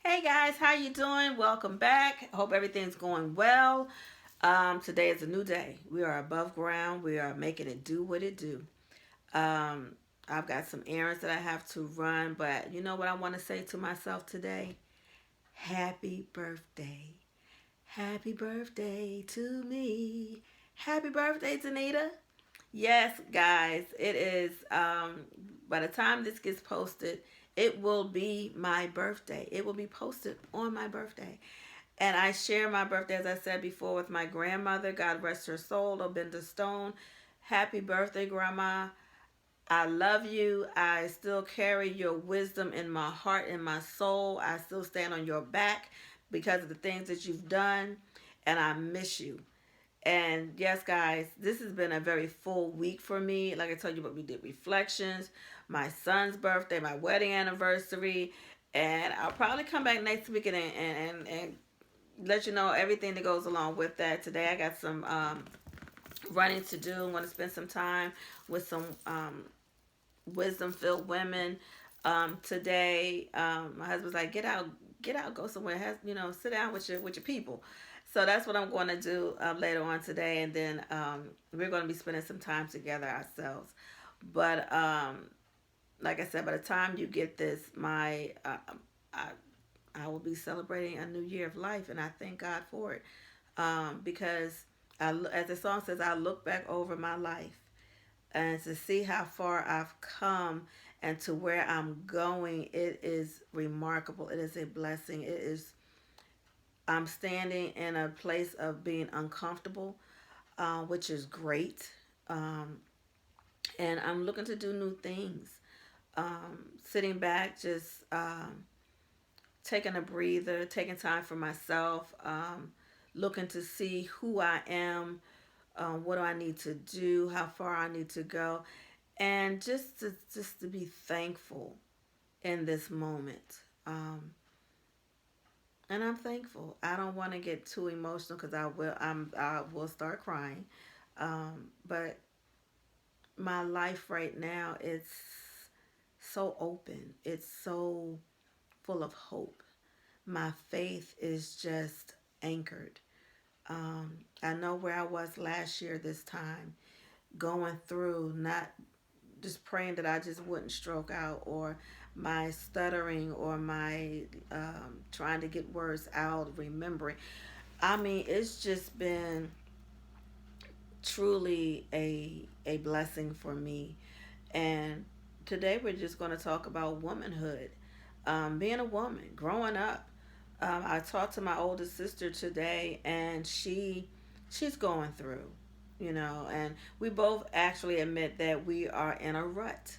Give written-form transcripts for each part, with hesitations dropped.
Hey guys, how you doing? Welcome back. Hope everything's going well. Today is a new day. We are above ground. We are making it do what it do. Um, I've got some errands that I have to run, but you know what I want to say to myself today? Happy birthday. Happy birthday to me. Happy birthday, Tanita. Yes, guys, it is. By the time this gets posted, it will be my birthday. It will be posted on my birthday. And I share my birthday, as I said before, with my grandmother. God rest her soul, Obinda Stone. Happy birthday, Grandma. I love you. I still carry your wisdom in my heart and my soul. I still stand on your back because of the things that you've done. And I miss you. And yes, guys, this has been a very full week for me. Like I told you, but we did reflections, my son's birthday, my wedding anniversary, and I'll probably come back next week and let you know everything that goes along with that. Today, I got some running to do. I want to spend some time with some wisdom-filled women. Today, my husband's like, get out, go somewhere. Sit down with your people. So that's what I'm going to do later on today, and then we're going to be spending some time together ourselves. But like I said, by the time you get this, I I will be celebrating a new year of life, and I thank God for it because as the song says, I look back over my life and to see how far I've come and to where I'm going. It is remarkable. It is a blessing. It is. I'm standing in a place of being uncomfortable, which is great. Um, and I'm looking to do new things. Sitting back, just taking a breather, taking time for myself, looking to see who I am, what do I need to do, how far I need to go, and just to be thankful in this moment. And I'm thankful. I don't want to get too emotional because I will start crying. But my life right now, it's so open. It's so full of hope. My faith is just anchored. I know where I was last year this time, going through, not just praying that I just wouldn't stroke out, or my stuttering, or my trying to get words out, remembering. I mean, it's just been truly a blessing for me. And today we're just going to talk about womanhood, being a woman, growing up. I talked to my oldest sister today, and she's going through, and we both actually admit that we are in a rut,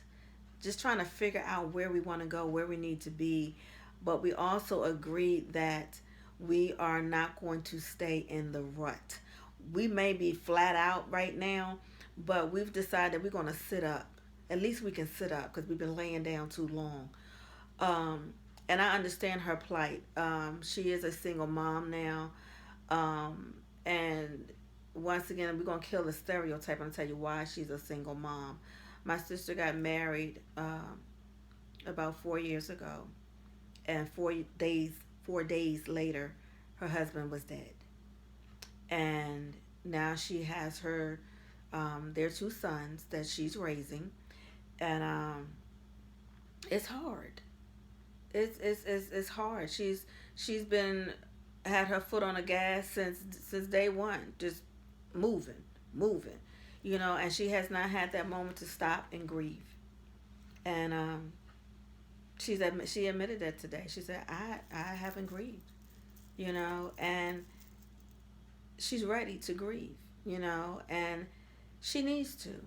just trying to figure out where we want to go, where we need to be. But we also agree that we are not going to stay in the rut. We may be flat out right now, but we've decided we're going to sit up. At least we can sit up because we've been laying down too long. Um, and I understand her plight. She is a single mom now. And once again, we're going to kill the stereotype and tell you why she's a single mom. My sister got married about 4 years ago, and 4 days later, her husband was dead. And now she has their two sons that she's raising, and it's hard. It's hard. She's been had her foot on the gas since day one, just moving, moving, and she has not had that moment to stop and grieve. And she admitted that today. She said, I haven't grieved, and she's ready to grieve, and she needs to,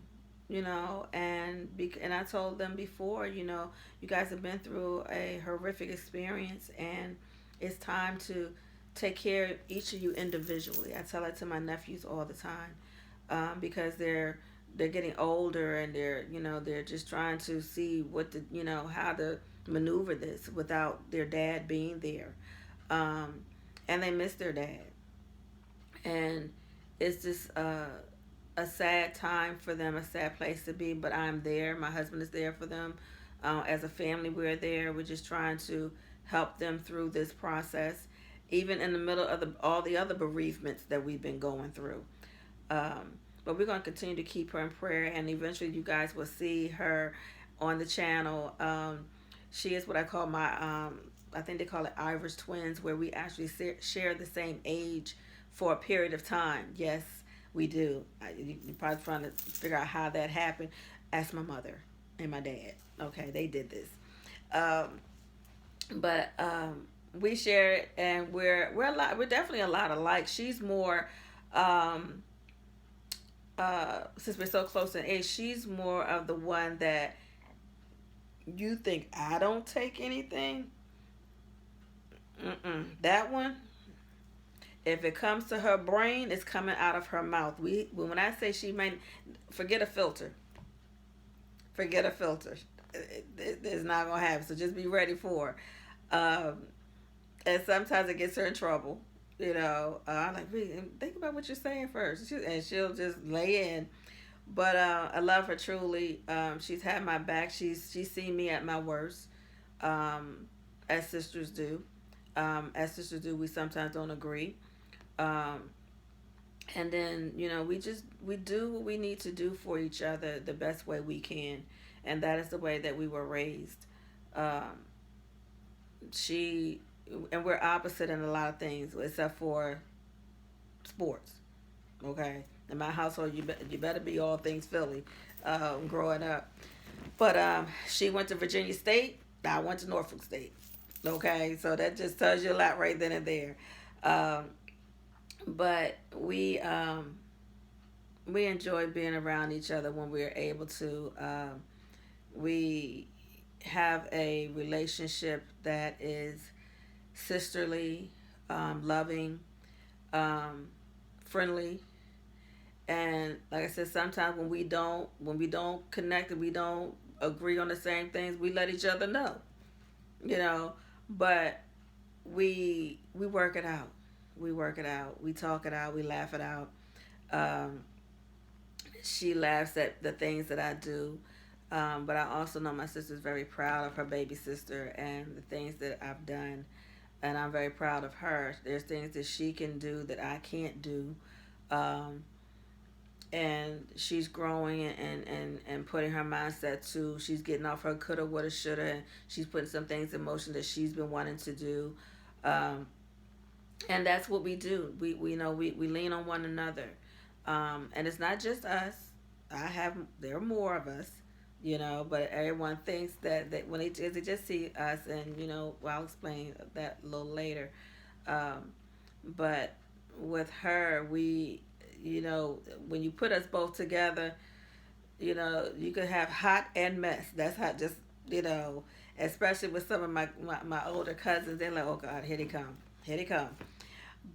and I told them before, you guys have been through a horrific experience, and it's time to take care of each of you individually. I tell that to my nephews all the time, because they're getting older, and they're just trying to see how to maneuver this without their dad being there, um, and they miss their dad, and it's just a sad time for them, a sad place to be. But I'm there. My husband is there for them. As a family, we're there. We're just trying to help them through this process, even in the middle of all the other bereavements that we've been going through. Um, but we're going to continue to keep her in prayer, and eventually you guys will see her on the channel. She is what I call my, I think they call it Irish twins, where we actually share the same age for a period of time. Yes, we do. You're probably trying to figure out how that happened. Ask my mother and my dad. Okay, they did this. Um, but we share it, and we're a lot. We're definitely a lot alike. She's more. Um, since we're so close in age, she's more of the one that you think I don't take anything. That one, if it comes to her brain, it's coming out of her mouth. When I say she may forget a filter, forget a filter. It's not gonna happen. So just be ready for it. And sometimes it gets her in trouble. I'm like, think about what you're saying first, and she'll just lay in. But I love her truly. She's had my back. She's seen me at my worst, um, as sisters do. We sometimes don't agree. Um, and then we do what we need to do for each other the best way we can, and that is the way that we were raised. Um, she and we're opposite in a lot of things except for sports. Okay, in my household, you better be all things Philly. Growing up, but she went to Virginia State. I went to Norfolk State. Okay, so that just tells you a lot right then and there. Um, but we enjoy being around each other when we're able to. We have a relationship that is sisterly, loving, um, friendly, and like I said, sometimes when we don't connect and we don't agree on the same things, we let each other know. You know, but we work it out. We work it out. We talk it out. We laugh it out. Um, she laughs at the things that I do. But I also know my sister's very proud of her baby sister and the things that I've done. And I'm very proud of her. There's things that she can do that I can't do. Um, and she's growing and putting her mindset to, she's getting off her coulda, woulda, shoulda, and she's putting some things in motion that she's been wanting to do. Um, and that's what we do. We lean on one another. And it's not just us. There are more of us, but everyone thinks that when they just see us, and well, I'll explain that a little later. Um, but with her, when you put us both together, you could have hot and mess. That's how just, you know, especially with some of my older cousins, they're like, oh God, here they come. Here they come.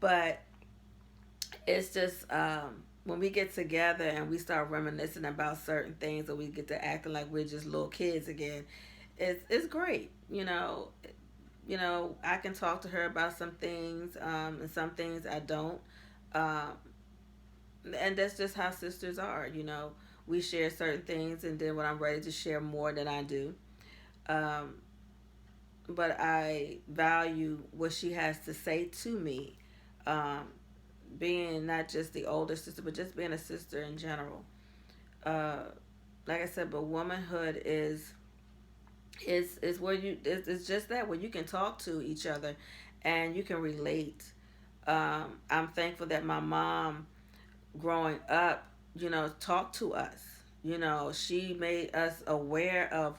But it's just when we get together and we start reminiscing about certain things, or we get to acting like we're just little kids again, it's great. I can talk to her about some things, and some things I don't. Um, and that's just how sisters are. We share certain things, and then when I'm ready to share more than I do. Um, but I value what she has to say to me. Um, Being not just the older sister, but just being a sister in general. Uh, like I said, but womanhood is where it's just that where you can talk to each other, and you can relate. I'm thankful that my mom, growing up, talked to us. She made us aware of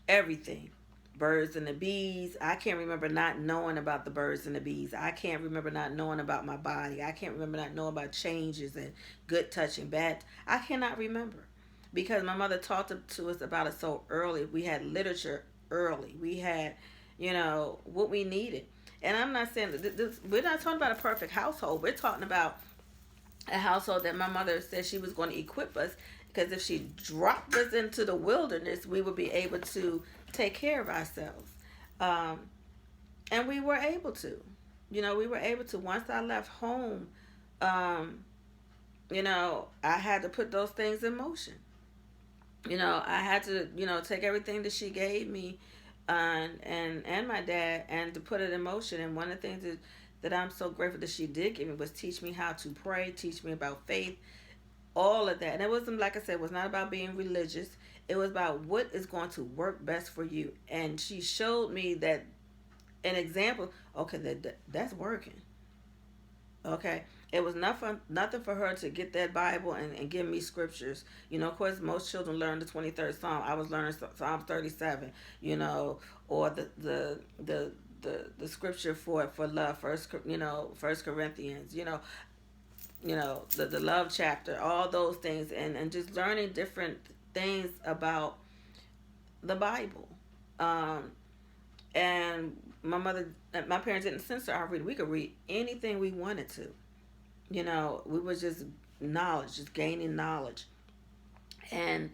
everything. Birds and the bees. I can't remember not knowing about the birds and the bees. I can't remember not knowing about my body. I can't remember not knowing about changes and good touch and bad. I cannot remember because my mother talked to us about it so early. We had literature early. We had, what we needed. And I'm not saying that we're not talking about a perfect household. We're talking about a household that my mother said she was going to equip us, because if she dropped us into the wilderness, we would be able to take care of ourselves. Um, and we were able to. We were able to. Once I left home, um, I had to put those things in motion. I had to, take everything that she gave me, and my dad, and to put it in motion. And one of the things that I'm so grateful that she did give me was teach me how to pray, teach me about faith, all of that. And it wasn't, like I said, it was not about being religious. It was about what is going to work best for you. And she showed me that an example. Okay, that's working. Okay. It was nothing for her to get that Bible and give me scriptures. Of course, most children learn the 23rd Psalm. I was learning Psalm 37, or the scripture for love, First Corinthians, the love chapter, all those things, and just learning different things about the Bible. Um, and my parents didn't censor our reading. We could read anything we wanted to. We was just knowledge, just gaining knowledge. And,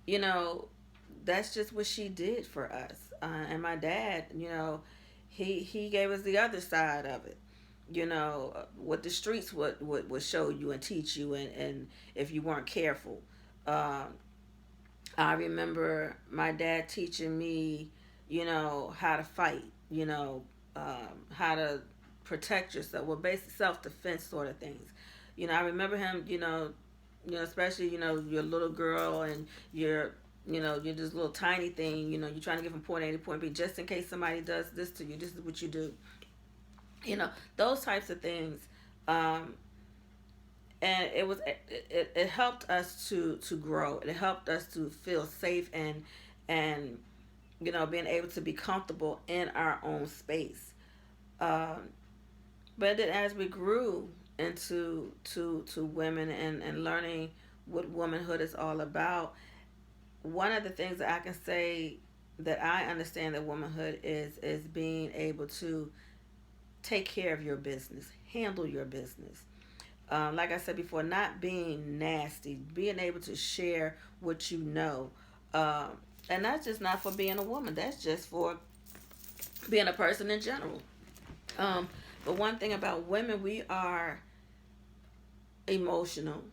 you know, that's just what she did for us. And my dad, he gave us the other side of it. What the streets would show you and teach you, and if you weren't careful. Um, I remember my dad teaching me, how to fight, how to protect yourself. Well, basic self defense sort of things. I remember him, especially, you're a little girl and you're this little tiny thing, you're trying to get from point A to point B just in case somebody does this to you. This is what you do. Those types of things. Um, and it helped us to grow. It helped us to feel safe and being able to be comfortable in our own space. Um, but then as we grew into to women and learning what womanhood is all about, one of the things that I can say that I understand that womanhood is being able to take care of your business, handle your business. Like I said before, not being nasty, being able to share what you know. Um, and that's just not for being a woman, that's just for being a person in general. Um, but one thing about women, we are emotional,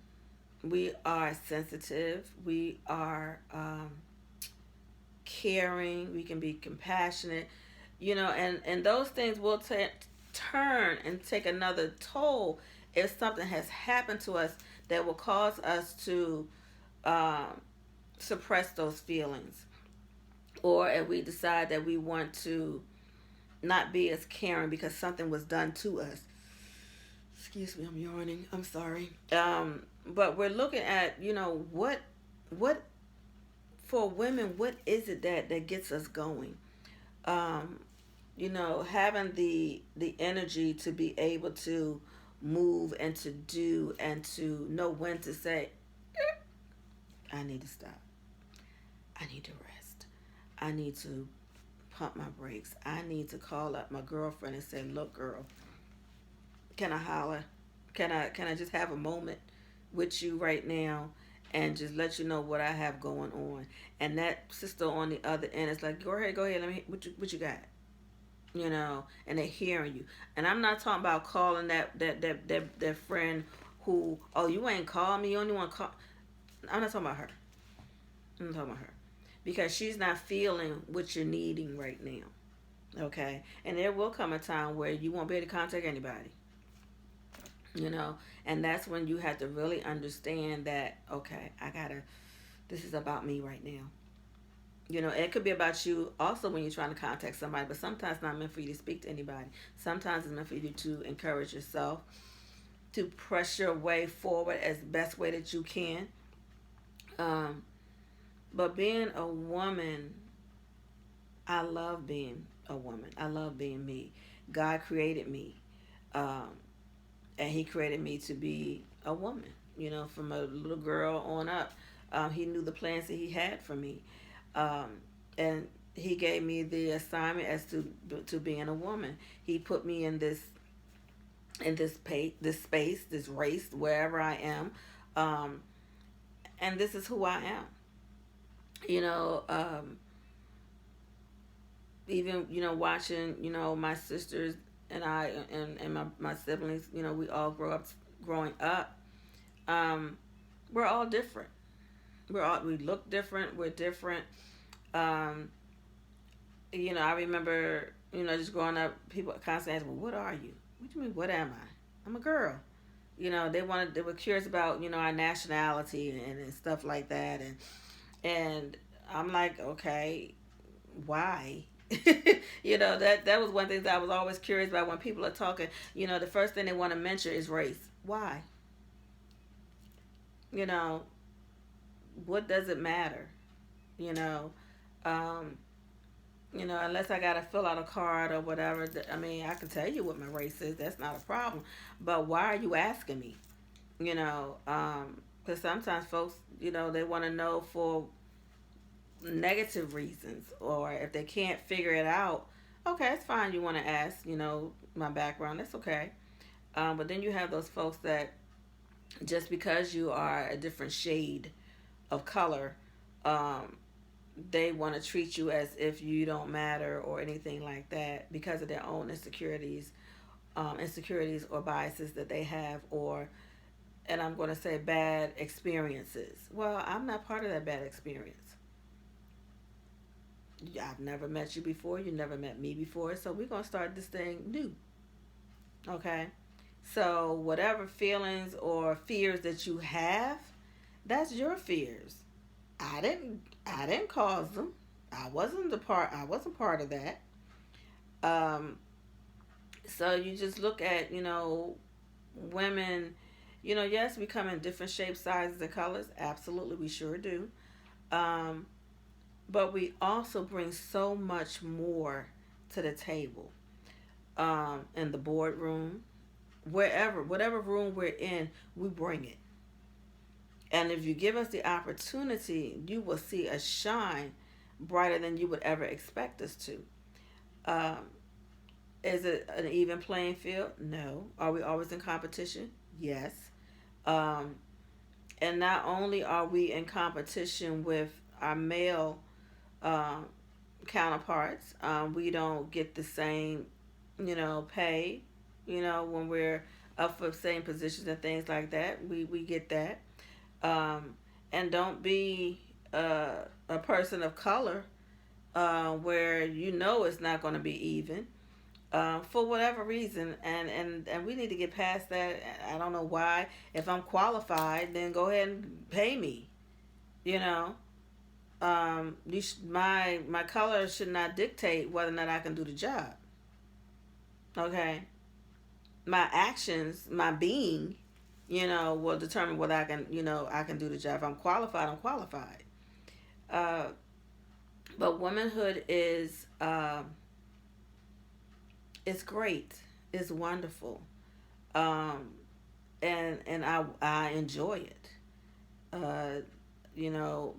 we are sensitive, we are caring, we can be compassionate, and those things will turn and take another toll if something has happened to us that will cause us to um, suppress those feelings, or if we decide that we want to not be as caring because something was done to us. Excuse me, I'm yawning. I'm sorry. But we're looking at, what for women, what is it that gets us going? Um, having the energy to be able to move and to do and to know when to say, I need to stop. I need to rest. I need to pump my brakes. I need to call up my girlfriend and say, look, girl, can I holler? Can I just have a moment with you right now and just let you know what I have going on? And that sister on the other end is like, go ahead, let me what you got? And they're hearing you. And I'm not talking about calling that friend who, oh, you ain't called me, you only want to call. I'm not talking about her. I'm not talking about her. Because she's not feeling what you're needing right now. Okay? And there will come a time where you won't be able to contact anybody. you know and that's when you have to really understand that, okay, this is about me right now. It could be about you also when you're trying to contact somebody, but sometimes it's not meant for you to speak to anybody. Sometimes it's meant for you to encourage yourself, to press your way forward as best way that you can. um, but being a woman, I love being a woman. I love being me. God created me, um, and he created me to be a woman. From a little girl on up, he knew the plans that he had for me, um, and he gave me the assignment as to being a woman. He put me this space, this race, wherever I am, um, and this is who I am. You know, even watching my sisters and I and my siblings. We all growing up. Um, we're all different. We look different. We're different. Um, I remember, just growing up, people constantly ask me, "What are you?" What do you mean? What am I? I'm a girl. They were curious about, our nationality and stuff like that, and I'm like, okay, why? That was one thing that I was always curious about when people are talking. The first thing they want to mention is race. Why? You know, what does it matter? You know, um, unless I gotta fill out a card or whatever. I mean, I can tell you what my race is. That's not a problem. But why are you asking me? Because sometimes folks, they want to know for negative reasons, or if they can't figure it out. Okay, it's fine. You want to ask, my background. That's okay. But then you have those folks that just because you are a different shade of color, um, they want to treat you as if you don't matter or anything like that because of their own insecurities or biases that they have, or, and I'm going to say, bad experiences. Well, I'm not part of that bad experience. I've never met you before. You never met me before. So we're going to start this thing new. Okay? So whatever feelings or fears that you have, that's your fears. I didn't cause them. I wasn't part of that. Um so you just look at, women, yes, we come in different shapes, sizes, and colors. Absolutely, we sure do. Um but we also bring so much more to the table. In the boardroom, whatever room we're in, we bring it. And if you give us the opportunity, you will see us shine brighter than you would ever expect us to. Um, is it an even playing field? No. Are we always in competition? Yes. Um, and not only are we in competition with our male um, counterparts, we don't get the same, pay, when we're up for same positions and things like that. We get that. um, and don't be a person of color where it's not going to be even for whatever reason, and we need to get past that. I don't know why. If I'm qualified, then go ahead and pay me. You know, my color should not dictate whether or not I can do the job. Okay, my actions, my being, will determine whether I can do the job. If I'm qualified, I'm qualified. Uh, but womanhood is it's great. It's wonderful. Um, and I enjoy it.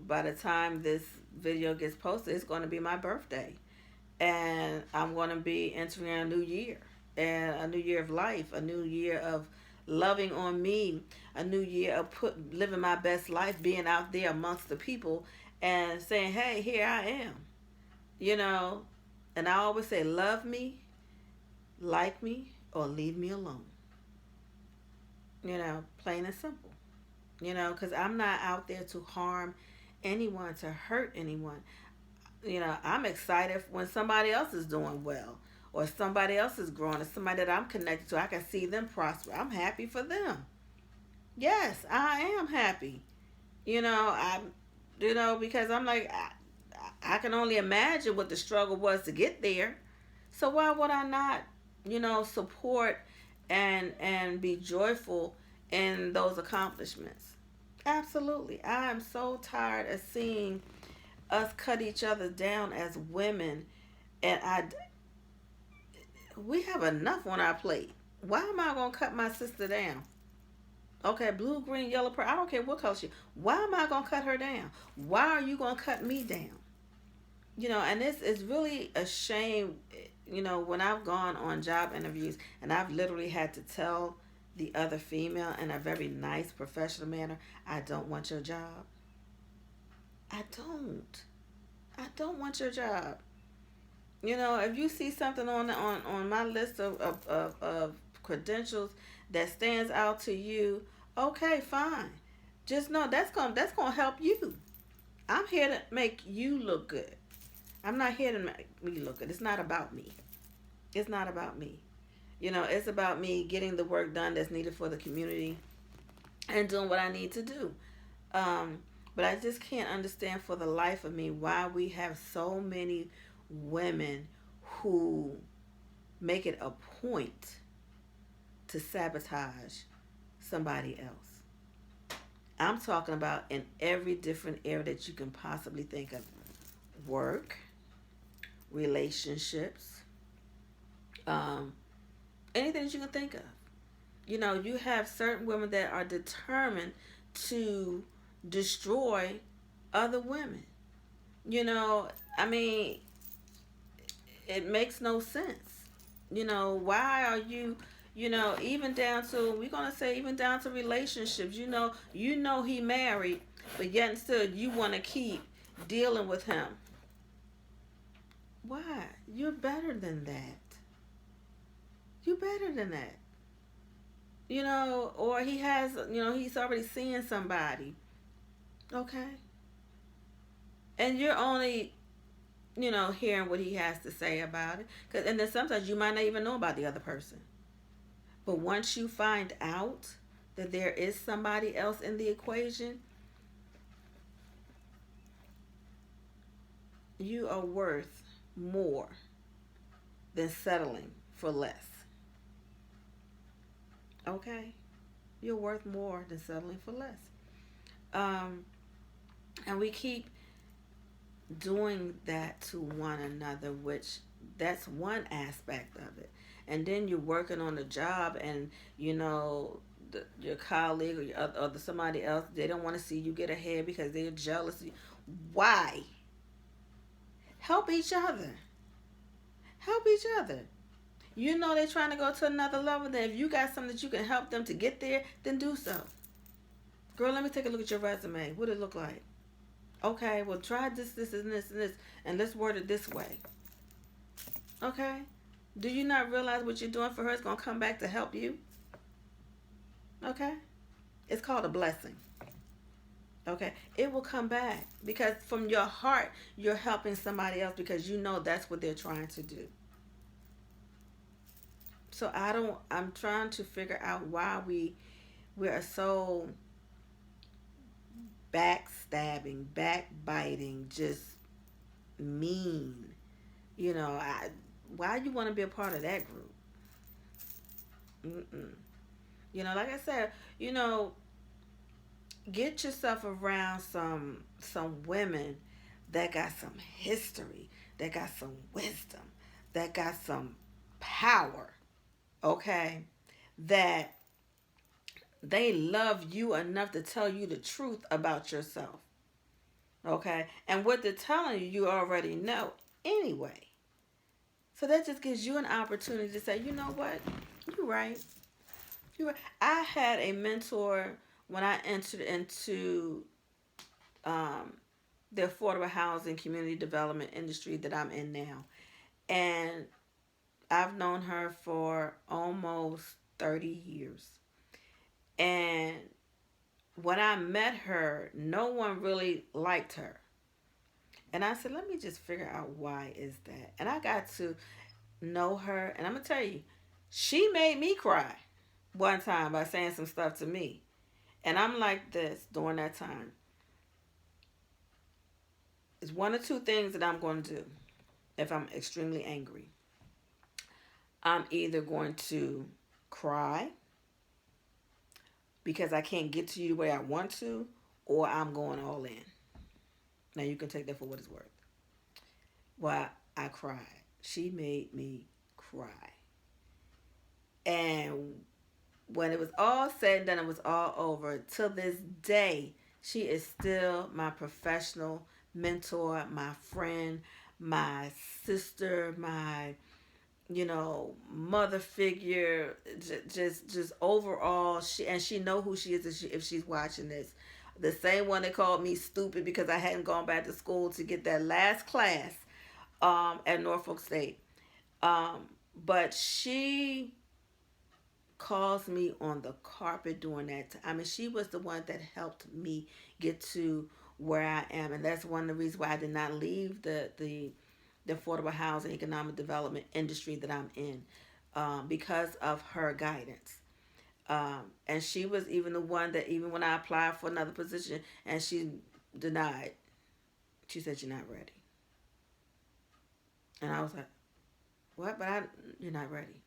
By the time this video gets posted, it's going to be my birthday, and I'm going to be entering a new year, and a new year of life, a new year of loving on me, a new year of living my best life, being out there amongst the people, and saying, "Hey, here I am," you know. And I always say, "Love me, like me, or leave me alone." Plain and simple. Because I'm not out there to harm anyone, to hurt anyone. I'm excited when somebody else is doing well, or somebody else is growing, or somebody that I'm connected to. I can see them prosper. I'm happy for them. Yes, I am happy. Because I'm like, I can only imagine what the struggle was to get there. So why would I not, support and be joyful in those accomplishments? Absolutely. I am so tired of seeing us cut each other down as women, and we have enough on our plate. Why am I gonna cut my sister down? Okay, blue, green, yellow, purple. I don't care what color she. Why am I gonna cut her down? Why are you gonna cut me down? And it's really a shame. When I've gone on job interviews and I've literally had to tell the other female in a very nice professional manner, I don't want your job. I don't. I don't want your job. If you see something on my list of credentials that stands out to you, okay, fine. Just know that's gonna help you. I'm here to make you look good. I'm not here to make me look good. It's not about me. It's not about me. It's about me getting the work done that's needed for the community and doing what I need to do. Um, but I just can't understand for the life of me why we have so many women who make it a point to sabotage somebody else. I'm talking about in every different area that you can possibly think of: work, relationships, um, anything that you can think of. You have certain women that are determined to destroy other women. You know, I mean, it makes no sense. Why are you, even down to, we're going to say, even down to relationships, he married, but yet and still you want to keep dealing with him. Why? You're better than that. You're better than that. Or he has, he's already seeing somebody. Okay. And you're only, hearing what he has to say about it. And then sometimes you might not even know about the other person. But once you find out that there is somebody else in the equation, you are worth more than settling for less. Okay? You're worth more than settling for less. Um, and we keep doing that to one another, which that's one aspect of it. And then you're working on the job, and your colleague or somebody else, they don't want to see you get ahead because they're jealous. Why? Help each other. Help each other. They're trying to go to another level. Then if you got something that you can help them to get there, then do so. Girl, let me take a look at your resume. What it look like? Okay, well, try this, and this, and let's word it this way. Okay? Do you not realize what you're doing for her is going to come back to help you? Okay? It's called a blessing. Okay? It will come back because from your heart, you're helping somebody else because that's what they're trying to do. So I'm trying to figure out why we are so backstabbing, backbiting, just mean. Why you want to be a part of that group? Mm-mm. Like I said, get yourself around some women that got some history, that got some wisdom, that got some power. Okay, that they love you enough to tell you the truth about yourself. Okay, and what they're telling you, you already know anyway. So that just gives you an opportunity to say, you know what, you're right. You're right. I had a mentor when I entered into um, the affordable housing community development industry that I'm in now. And I've known her for almost 30 years. And when I met her, no one really liked her. And I said, let me just figure out why is that. And I got to know her. And I'm going to tell you, she made me cry one time by saying some stuff to me. And I'm like this during that time. It's one or two things that I'm going to do if I'm extremely angry. I'm either going to cry because I can't get to you the way I want to, or I'm going all in. Now you can take that for what it's worth. Well, I cried. She made me cry. And when it was all said and done, it was all over. Till this day, she is still my professional mentor, my friend, my sister, my mother figure, just overall. She know who she is if she's watching this. The same one that called me stupid because I hadn't gone back to school to get that last class at Norfolk State. But she calls me on the carpet during that time. I mean, she was the one that helped me get to where I am, and that's one of the reasons why I did not leave the the affordable housing economic development industry that I'm in, because of her guidance. And she was even the one that, even when I applied for another position and she denied, she said, "You're not ready." And I was like, "What? You're not ready."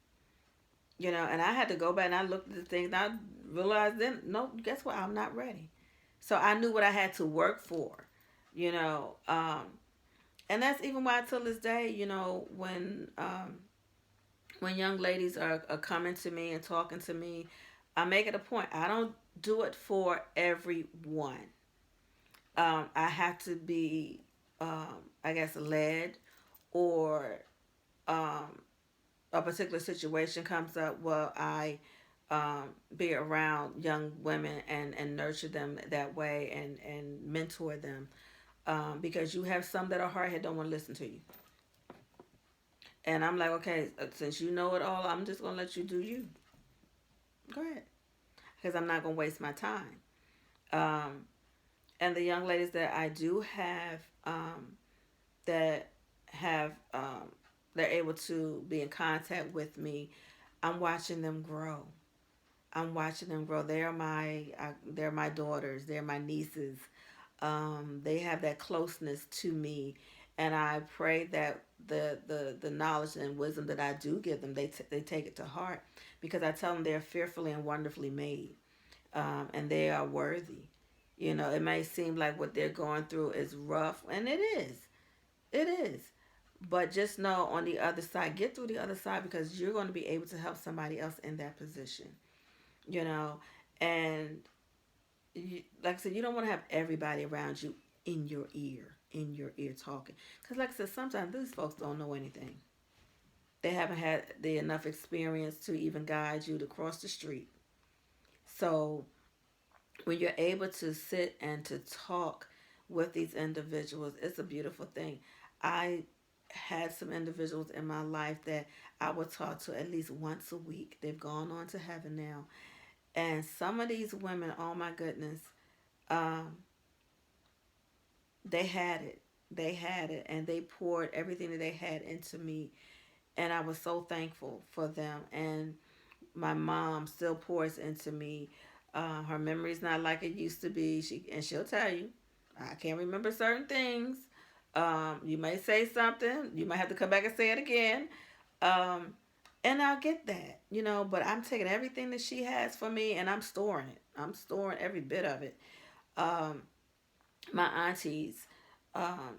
And I had to go back and I looked at the things and I realized then, no, guess what? I'm not ready. So I knew what I had to work for, you know. And that's even why till this day, when young ladies are coming to me and talking to me, I make it a point. I don't do it for everyone. I have to be, I guess, led, or um, a particular situation comes up where I be around young women and nurture them that way and mentor them, because you have some that are hard head, don't want to listen to you. And I'm like, okay, since you know it all, I'm just gonna let you do you. Go ahead, because I'm not gonna waste my time. Um, and the young ladies that I do have, that have they're able to be in contact with me, I'm watching them grow. I'm watching them grow. They're my daughters. They're my nieces. They have that closeness to me, and I pray that the knowledge and wisdom that I do give them, they take it to heart, because I tell them they're fearfully and wonderfully made, and they are worthy. It may seem like what they're going through is rough, and it is. It is. But just know, on the other side, get through the other side, because you're going to be able to help somebody else in that position. You know, and like I said, you don't want to have everybody around you in your ear talking. Because, like I said, sometimes these folks don't know anything. They haven't had the enough experience to even guide you to cross the street. So when you're able to sit and to talk with these individuals, it's a beautiful thing. I had some individuals in my life that I would talk to at least once a week. They've gone on to heaven now. And some of these women, oh my goodness, um, they had it. They had it, and they poured everything that they had into me. And I was so thankful for them. And my mom still pours into me. Her memory's not like it used to be. She'll tell you, I can't remember certain things. You may say something, you might have to come back and say it again. Um, and I'll get that, but I'm taking everything that she has for me and I'm storing it. I'm storing every bit of it. Um, my aunties, um,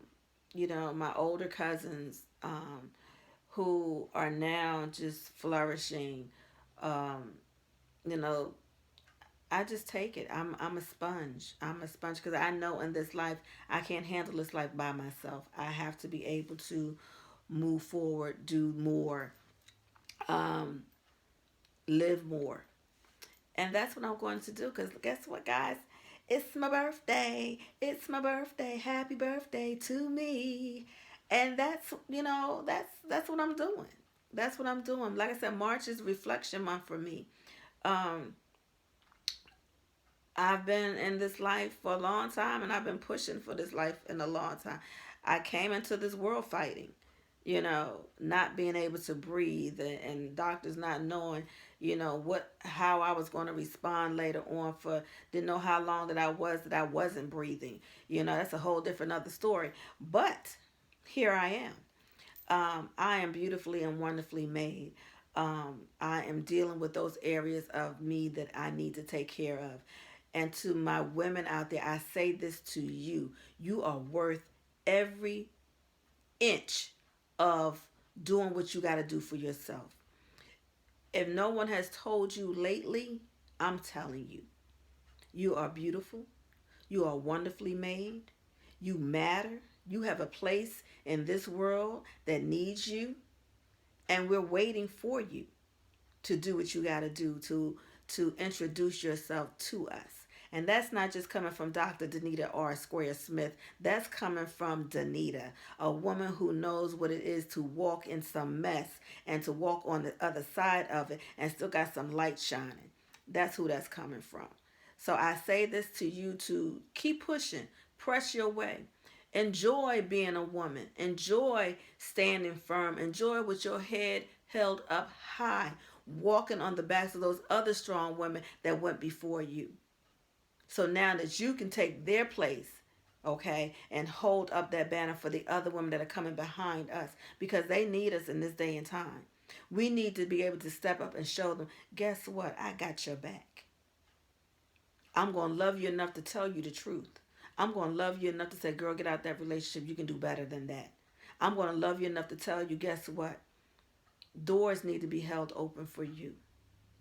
my older cousins, who are now just flourishing. Um, you know, I just take it. I'm a sponge. I'm a sponge, because I know in this life I can't handle this life by myself. I have to be able to move forward, do more, um, live more. And that's what I'm going to do, because guess what, guys? It's my birthday. It's my birthday. Happy birthday to me. And that's what I'm doing. That's what I'm doing. Like I said, March is reflection month for me. Um, I've been in this life for a long time, and I've been pushing for this life in a long time. I came into this world fighting, not being able to breathe, and doctors not knowing, how I was going to respond later on. For didn't know how long that I wasn't breathing. That's a whole different other story. But here I am. I am beautifully and wonderfully made. I am dealing with those areas of me that I need to take care of. And to my women out there, I say this to you: you are worth every inch of doing what you got to do for yourself. If no one has told you lately, I'm telling you, you are beautiful. You are wonderfully made. You matter. You have a place in this world that needs you, and we're waiting for you to do what you got to do to introduce yourself to us. And that's not just coming from Dr. Danita R. Square Smith. That's coming from Danita, a woman who knows what it is to walk in some mess and to walk on the other side of it and still got some light shining. That's who that's coming from. So I say this to you to keep pushing, press your way. Enjoy being a woman. Enjoy standing firm. Enjoy with your head held up high, walking on the backs of those other strong women that went before you. So now that you can take their place, okay, and hold up that banner for the other women that are coming behind us because they need us in this day and time. We need to be able to step up and show them, guess what? I got your back. I'm going to love you enough to tell you the truth. I'm going to love you enough to say, girl, get out that relationship. You can do better than that. I'm going to love you enough to tell you, guess what? Doors need to be held open for you.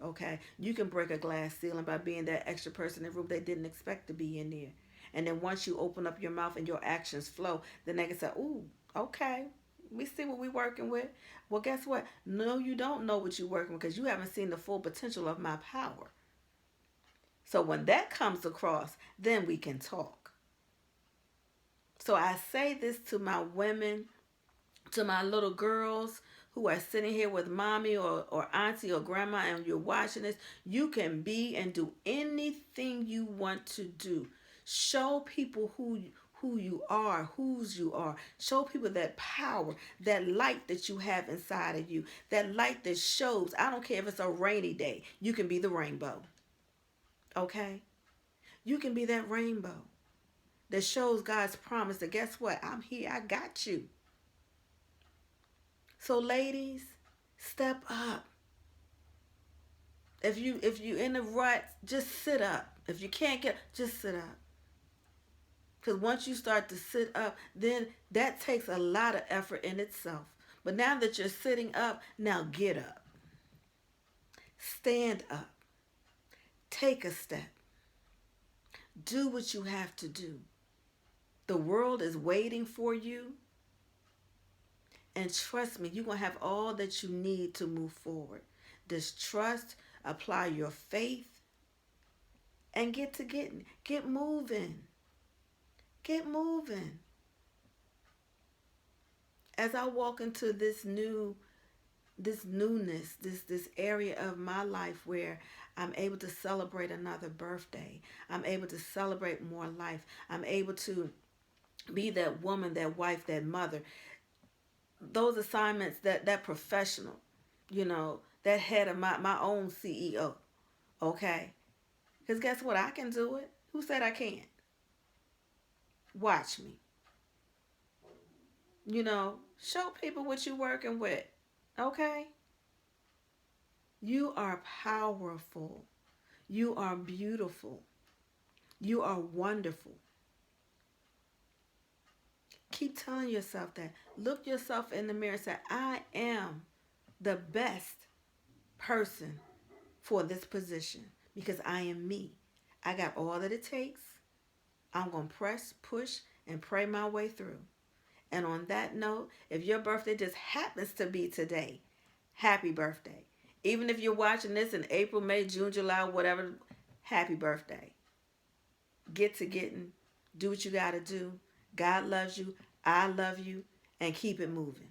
Okay? You can break a glass ceiling by being that extra person in the room they didn't expect to be in there. And then once you open up your mouth and your actions flow, then they can say, ooh, okay, we see what we're working with. Well, guess what? No, you don't know what you're working with because you haven't seen the full potential of my power. So when that comes across, then we can talk. So I say this to my women, to my little girls who are sitting here with mommy or auntie or grandma and you're watching this. You can be and do anything you want to do. Show people who you are, whose you are. Show people that power, that light that you have inside of you, that light that shows. I don't care if it's a rainy day. You can be the rainbow. Okay? You can be that rainbow that shows God's promise that guess what? I'm here. I got you. So ladies, step up. If you in the rut, just sit up. If you can't get, just sit up. Because once you start to sit up, then that takes a lot of effort in itself. But now that you're sitting up, now get up. Stand up. Take a step. Do what you have to do. The world is waiting for you. And trust me, you're going to have all that you need to move forward. Just trust, apply your faith, and get moving. Get moving. As I walk into this newness, this area of my life where I'm able to celebrate another birthday. I'm able to celebrate more life. I'm able to be that woman, that wife, that mother. Those assignments, that professional, that head of my own CEO. Okay? Because guess what? I can do it. Who said I can't? Watch me. Show people what you're working with. Okay? You are powerful. You are beautiful. You are wonderful. Keep telling yourself that. Look yourself in the mirror and say, I am the best person for this position because I am me. I got all that it takes. I'm going to press, push, and pray my way through. And on that note, if your birthday just happens to be today, happy birthday. Even if you're watching this in April, May, June, July, whatever, happy birthday. Get to getting. Do what you got to do. God loves you. I love you. And keep it moving.